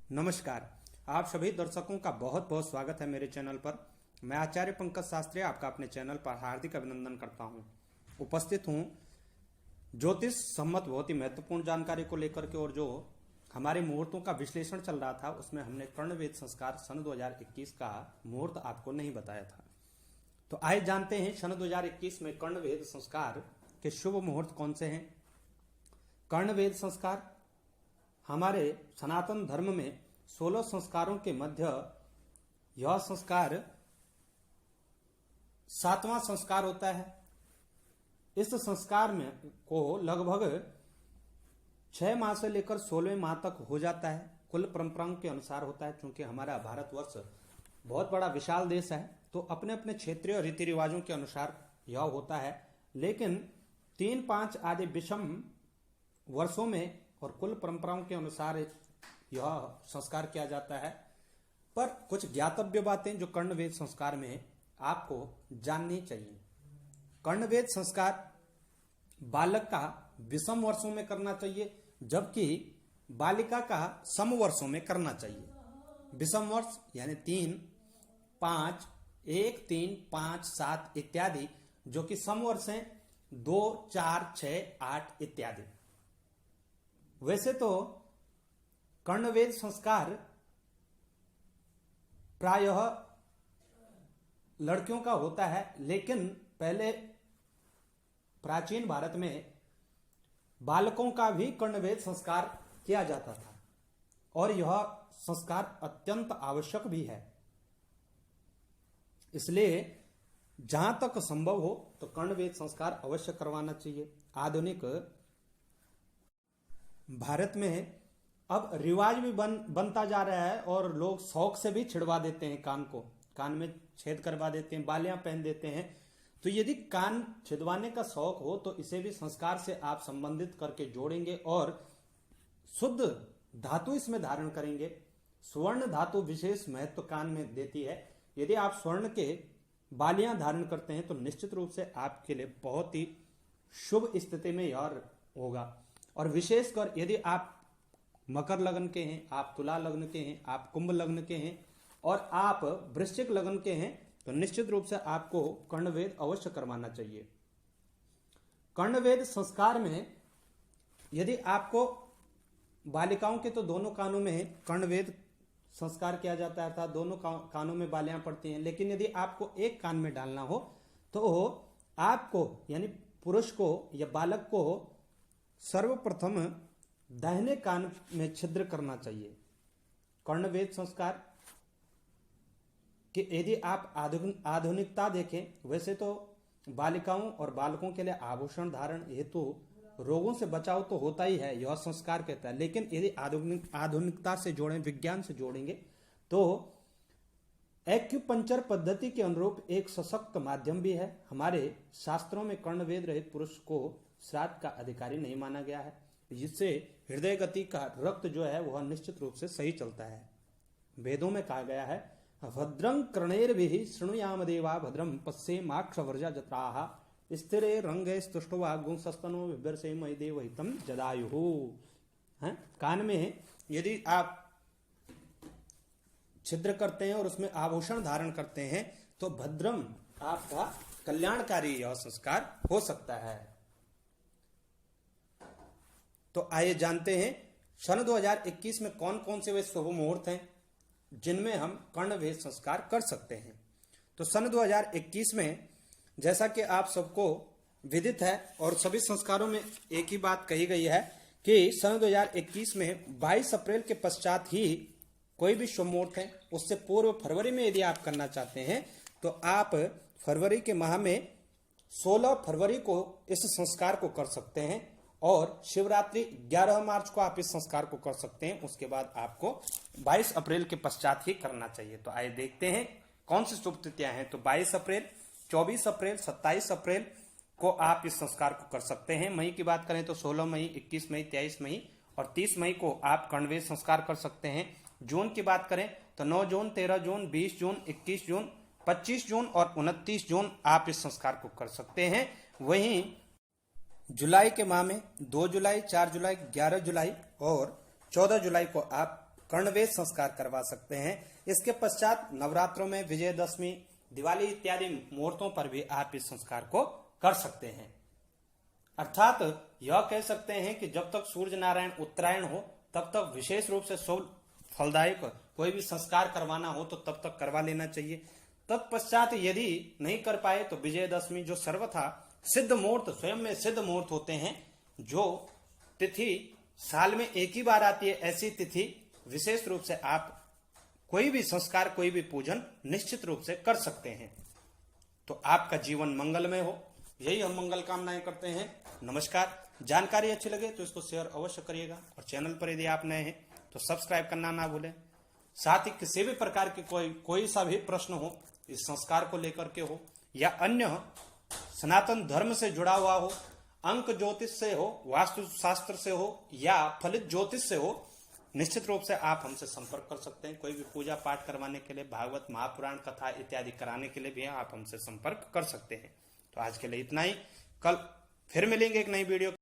नमस्कार। आप सभी दर्शकों का बहुत बहुत स्वागत है मेरे चैनल पर। मैं आचार्य पंकज शास्त्री आपका अपने चैनल पर हार्दिक अभिनंदन करता हूं। उपस्थित हूं ज्योतिष सम्मत बहुत ही महत्वपूर्ण जानकारी को लेकर के, और जो हमारे मुहूर्तों का विश्लेषण चल रहा था उसमें हमने कर्णवेद संस्कार सन 2021 का मुहूर्त आपको नहीं बताया था। तो आइए जानते हैं सन 2021 में कर्णवेद संस्कार के शुभ मुहूर्त कौन से हैं। कर्णवेद संस्कार हमारे सनातन धर्म में 16 संस्कारों के मध्य यह संस्कार 7वां संस्कार होता है। इस संस्कार में को लगभग 6 माह से लेकर 16वें माह तक हो जाता है। कुल परंपराओं के अनुसार होता है। चूंकि हमारा भारतवर्ष बहुत बड़ा विशाल देश है तो अपने अपने क्षेत्रीय रीति रिवाजों के अनुसार यह होता है। लेकिन 3-5 आदि विषम वर्षों में और कुल परंपराओं के अनुसार यह संस्कार किया जाता है। पर कुछ ज्ञातव्य बातें जो कर्णवेद संस्कार में आपको जाननी चाहिए। कर्णवेद संस्कार बालक का विषम वर्षों में करना चाहिए, जबकि बालिका का सम वर्षों में करना चाहिए। विषम वर्ष यानी 3, 5, 1, 3, 5, 7 इत्यादि, जो कि सम वर्ष हैं 2, 4, 6, 8 इत्यादि। वैसे तो कर्णवेद संस्कार प्रायः लड़कियों का होता है, लेकिन पहले प्राचीन भारत में बालकों का भी कर्णवेद संस्कार किया जाता था, और यह संस्कार अत्यंत आवश्यक भी है। इसलिए जहां तक संभव हो तो कर्णवेद संस्कार अवश्य करवाना चाहिए। आधुनिक भारत में अब रिवाज भी बनता जा रहा है और लोग शौक से भी छिड़वा देते हैं कान में छेद करवा देते हैं, बालियां पहन देते हैं। तो यदि कान छिदवाने का शौक हो तो इसे भी संस्कार से आप संबंधित करके जोड़ेंगे और शुद्ध धातु इसमें धारण करेंगे। स्वर्ण धातु विशेष महत्व कान में देती है। यदि आप स्वर्ण के बालियां धारण करते हैं तो निश्चित रूप से आपके लिए बहुत ही शुभ स्थिति में यह होगा। और विशेषकर यदि आप मकर लग्न के हैं, आप तुला लग्न के हैं, आप कुंभ लग्न के हैं और आप वृश्चिक लग्न के हैं, तो निश्चित रूप से आपको कर्णवेद अवश्य करवाना चाहिए। कर्णवेद संस्कार में यदि आपको बालिकाओं के तो दोनों कानों में कर्णवेद संस्कार किया जाता था, दोनों कानों में बालियां पड़ती हैं। लेकिन यदि आपको एक कान में डालना हो तो आपको यानी पुरुष को या बालक को सर्वप्रथम दाहिने कान में छिद्र करना चाहिए। कर्णवेद संस्कार कि यदि आप आधुनिकता देखें, वैसे तो बालिकाओं और बालकों के लिए आभूषण धारण हेतु रोगों से बचाव तो होता ही है, यह संस्कार कहता है। लेकिन यदि आधुनिकता से जोड़ें, विज्ञान से जोड़ेंगे, तो एक्यूपंक्चर पद्धति के अनुरूप एक सशक्त माध्यम भी है। हमारे शास्त्रों में कर्णवेद रहित पुरुष को श्राद्ध का अधिकारी नहीं माना गया है, जिससे हृदय गति का रक्त जो है वह निश्चित रूप से सही चलता है। वेदों में कहा गया है, भद्रं कर्णैर्भिः शृणुयाम देवा भद्रं पश्येमाक्षवर्जा जत्राः स्थिरे रंगे स्तुष्टवा गुंसस्तनो विभ्रसे मयि देवहितं जदायुः। कान में यदि आप छिद्र करते हैं और उसमें आभूषण धारण करते हैं तो भद्रम आपका कल्याणकारी यह संस्कार हो सकता है। तो आइए जानते हैं सन 2021 में कौन कौन से वे शुभ मुहूर्त हैं जिनमें हम कर्णवेद संस्कार कर सकते हैं। तो सन 2021 में जैसा कि आप सबको विदित है और सभी संस्कारों में एक ही बात कही गई है कि सन 2021 में 22 अप्रैल के पश्चात ही कोई भी शुभ मुहूर्त है। उससे पूर्व फरवरी में यदि आप करना चाहते हैं तो आप फरवरी के माह में 16 फरवरी को इस संस्कार को कर सकते हैं, और शिवरात्रि 11 मार्च को आप इस संस्कार को कर सकते हैं। उसके बाद आपको 22 अप्रैल के पश्चात ही करना चाहिए। तो आइए देखते हैं कौन सी शुभ तिथियां हैं। तो 22 अप्रैल, 24 अप्रैल, 27 अप्रैल को आप इस संस्कार को कर सकते हैं। मई की बात करें तो 16 मई, 21 मई, 23 मई और 30 मई को आप कर्णवेद संस्कार कर सकते हैं। जून की बात करें तो 9 जून, 13 जून, 20 जून, 21 जून, 25 जून और 29 जून आप इस संस्कार को कर सकते हैं। वहीं जुलाई के माह में 2 जुलाई, 4 जुलाई, 11 जुलाई और 14 जुलाई को आप कर्णवेद संस्कार करवा सकते हैं। इसके पश्चात नवरात्रों में विजयदशमी, दिवाली इत्यादि मुहूर्तों पर भी आप इस संस्कार को कर सकते हैं। अर्थात यह कह सकते हैं कि जब तक सूर्य नारायण उत्तरायण हो तब तक विशेष रूप से शुभ फलदायक कोई भी संस्कार करवाना हो तो तब तक करवा लेना चाहिए। तत्पश्चात यदि नहीं कर पाए तो विजयदशमी जो सर्वथा सिद्ध मुहूर्त, स्वयं में सिद्ध मुहूर्त होते हैं, जो तिथि साल में एक ही बार आती है, ऐसी तिथि विशेष रूप से आप कोई भी संस्कार, कोई भी पूजन निश्चित रूप से कर सकते हैं। तो आपका जीवन मंगलमय हो, यही हम मंगल कामनाएं करते हैं। नमस्कार। जानकारी अच्छी लगे तो इसको शेयर अवश्य करिएगा और चैनल पर यदि आप नए हैं तो सब्सक्राइब करना ना भूलें। साथ ही किसी भी प्रकार की कोई सा भी प्रश्न हो, इस संस्कार को लेकर के हो या अन्य सनातन धर्म से जुड़ा हुआ हो, अंक ज्योतिष से हो, वास्तु शास्त्र से हो या फलित ज्योतिष से हो, निश्चित रूप से आप हमसे संपर्क कर सकते हैं। कोई भी पूजा पाठ करवाने के लिए, भागवत महापुराण कथा इत्यादि कराने के लिए भी आप हमसे संपर्क कर सकते हैं। तो आज के लिए इतना ही। कल फिर मिलेंगे एक नई वीडियो।